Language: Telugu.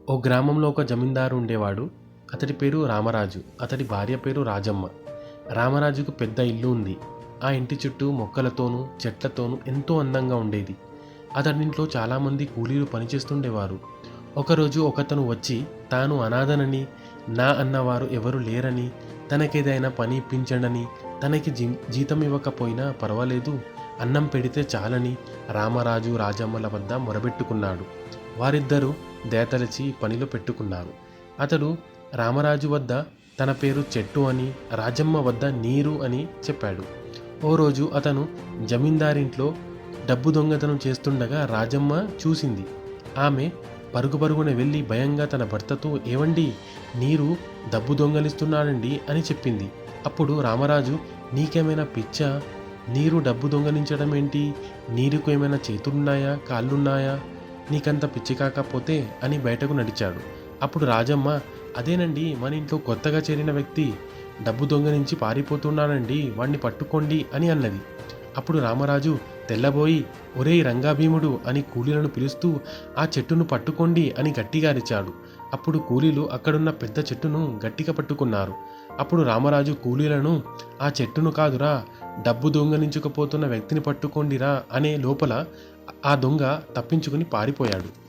ఓ గ్రామంలో ఒక జమీందారు ఉండేవాడు. అతడి పేరు రామరాజు. అతడి భార్య పేరు రాజమ్మ. రామరాజుకు పెద్ద ఇల్లు ఉంది. ఆ ఇంటి చుట్టూ మొక్కలతోనూ చెట్లతోనూ ఎంతో అందంగా ఉండేది. అతడింట్లో చాలామంది కూలీలు పనిచేస్తుండేవారు. ఒకరోజు ఒకతను వచ్చి తాను అనాథనని, నా అన్నవారు ఎవరు లేరని, తనకేదైనా పని ఇప్పించండని, తనకి జీతం ఇవ్వకపోయినా పర్వాలేదు, అన్నం పెడితే చాలని రామరాజు రాజమ్మల వద్ద మొరబెట్టుకున్నాడు. వారిద్దరూ దయతలచి పనిలో పెట్టుకున్నారు. అతడు రామరాజు వద్ద తన పేరు చెట్టు అని, రాజమ్మ వద్ద నీరు అని చెప్పాడు. ఓ రోజు అతను జమీందారింట్లో డబ్బు దొంగతనం చేస్తుండగా రాజమ్మ చూసింది. ఆమె పరుగు పరుగున వెళ్ళి భయంగా తన భర్తతో, ఏవండి, నీరు డబ్బు దొంగలిస్తున్నాడండి అని చెప్పింది. అప్పుడు రామరాజు, నీకేమైనా పిచ్చా? నీరు డబ్బు దొంగలించడం ఏంటి? నీరుకు ఏమైనా చేతులున్నాయా, కాళ్ళున్నాయా? నీకంత పిచ్చి కాకపోతే అని బయటకు నడిచాడు. అప్పుడు రాజమ్మ, అదేనండి, మన ఇంట్లో కొత్తగా చేరిన వ్యక్తి డబ్బు దొంగలించి పారిపోతున్నాడండి, వాణ్ణి పట్టుకోండి అని అన్నది. అప్పుడు రామరాజు తెల్లబోయి, ఒరేయ్ రంగాభీముడు అని కూలీలను పిలుస్తూ ఆ చెట్టును పట్టుకోండి అని గట్టిగా అరిచాడు. అప్పుడు కూలీలు అక్కడున్న పెద్ద చెట్టును గట్టిగా పట్టుకున్నారు. అప్పుడు రామరాజు కూలీలను, ఆ చెట్టును కాదురా, డబ్బు దొంగలించుకుపోతున్న వ్యక్తిని పట్టుకోండిరా అనే లోపల ఆ దొంగ తప్పించుకుని పారిపోయాడు.